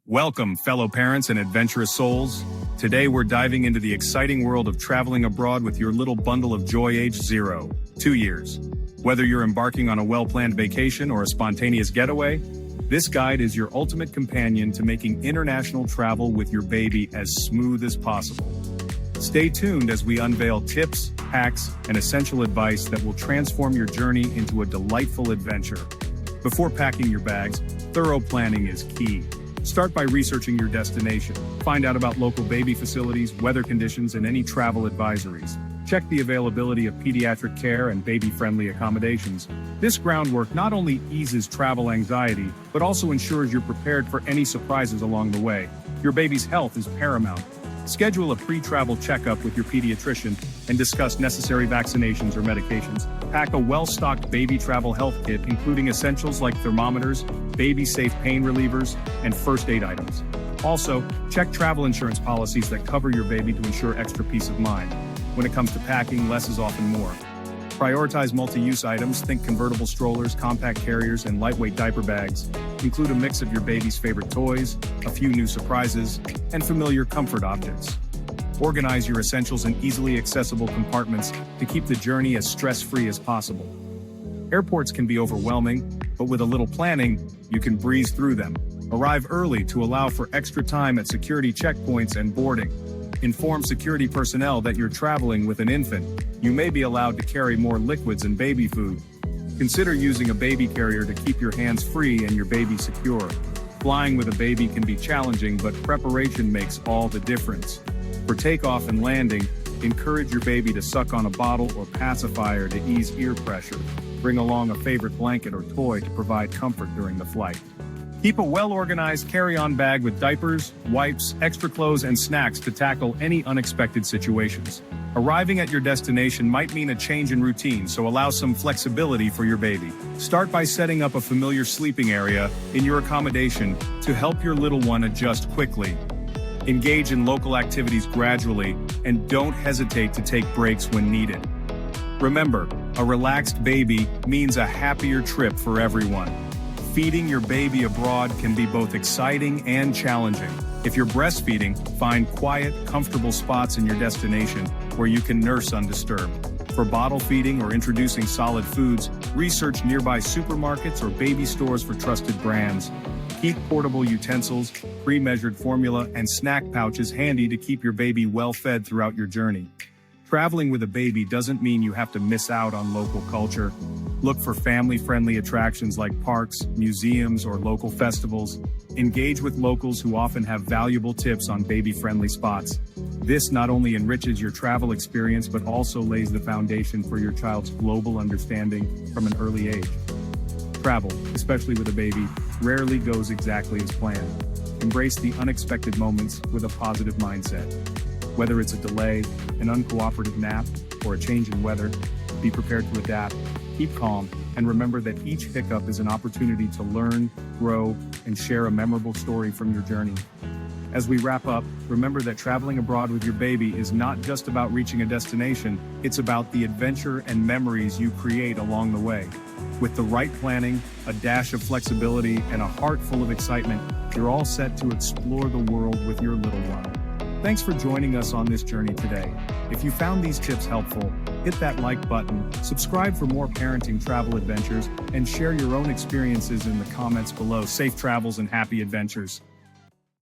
Welcome, fellow parents and adventurous souls. Today we're diving into the exciting world of traveling abroad with your little bundle of joy aged 0 to 2 years. Whether you're embarking on a well-planned vacation or a spontaneous getaway, this guide is your ultimate companion to making international travel with your baby as smooth as possible. Stay tuned as we unveil tips, hacks, and essential advice that will transform your journey into a delightful adventure. Before packing your bags, thorough planning is key. Start by researching your destination. Find out about local baby facilities, weather conditions, and any travel advisories. Check the availability of pediatric care and baby-friendly accommodations. This groundwork not only eases travel anxiety, but also ensures you're prepared for any surprises along the way. Your baby's health is paramount. Schedule a pre-travel checkup with your pediatrician and discuss necessary vaccinations or medications. Pack a well-stocked baby travel health kit, including essentials like thermometers, baby-safe pain relievers, and first aid items. Also, check travel insurance policies that cover your baby to ensure extra peace of mind. When it comes to packing, less is often more. Prioritize multi-use items, think convertible strollers, compact carriers, and lightweight diaper bags. Include a mix of your baby's favorite toys, a few new surprises, and familiar comfort objects. Organize your essentials in easily accessible compartments to keep the journey as stress-free as possible. Airports can be overwhelming, but with a little planning, you can breeze through them. Arrive early to allow for extra time at security checkpoints and boarding. Inform security personnel that you're traveling with an infant. You may be allowed to carry more liquids and baby food. Consider using a baby carrier to keep your hands free and your baby secure. Flying with a baby can be challenging, but preparation makes all the difference. For takeoff and landing, encourage your baby to suck on a bottle or pacifier to ease ear pressure. Bring along a favorite blanket or toy to provide comfort during the flight. Keep a well-organized carry-on bag with diapers, wipes, extra clothes, and snacks to tackle any unexpected situations. Arriving at your destination might mean a change in routine, so allow some flexibility for your baby. Start by setting up a familiar sleeping area in your accommodation to help your little one adjust quickly. Engage in local activities gradually, and don't hesitate to take breaks when needed. Remember, a relaxed baby means a happier trip for everyone. Feeding your baby abroad can be both exciting and challenging. If you're breastfeeding, find quiet, comfortable spots in your destination where you can nurse undisturbed. For bottle feeding or introducing solid foods, research nearby supermarkets or baby stores for trusted brands. Keep portable utensils, pre-measured formula, and snack pouches handy to keep your baby well-fed throughout your journey. Traveling with a baby doesn't mean you have to miss out on local culture. Look for family-friendly attractions like parks, museums, or local festivals. Engage with locals who often have valuable tips on baby-friendly spots. This not only enriches your travel experience but also lays the foundation for your child's global understanding from an early age. Travel, especially with a baby, rarely goes exactly as planned. Embrace the unexpected moments with a positive mindset. Whether it's a delay, an uncooperative nap, or a change in weather, be prepared to adapt. Keep calm, and remember that each hiccup is an opportunity to learn, grow, and share a memorable story from your journey. As we wrap up, remember that traveling abroad with your baby is not just about reaching a destination, it's about the adventure and memories you create along the way. With the right planning, a dash of flexibility, and a heart full of excitement, you're all set to explore the world with your little one. Thanks for joining us on this journey today. If you found these tips helpful, hit that like button, subscribe for more parenting travel adventures, and share your own experiences in the comments below. Safe travels and happy adventures.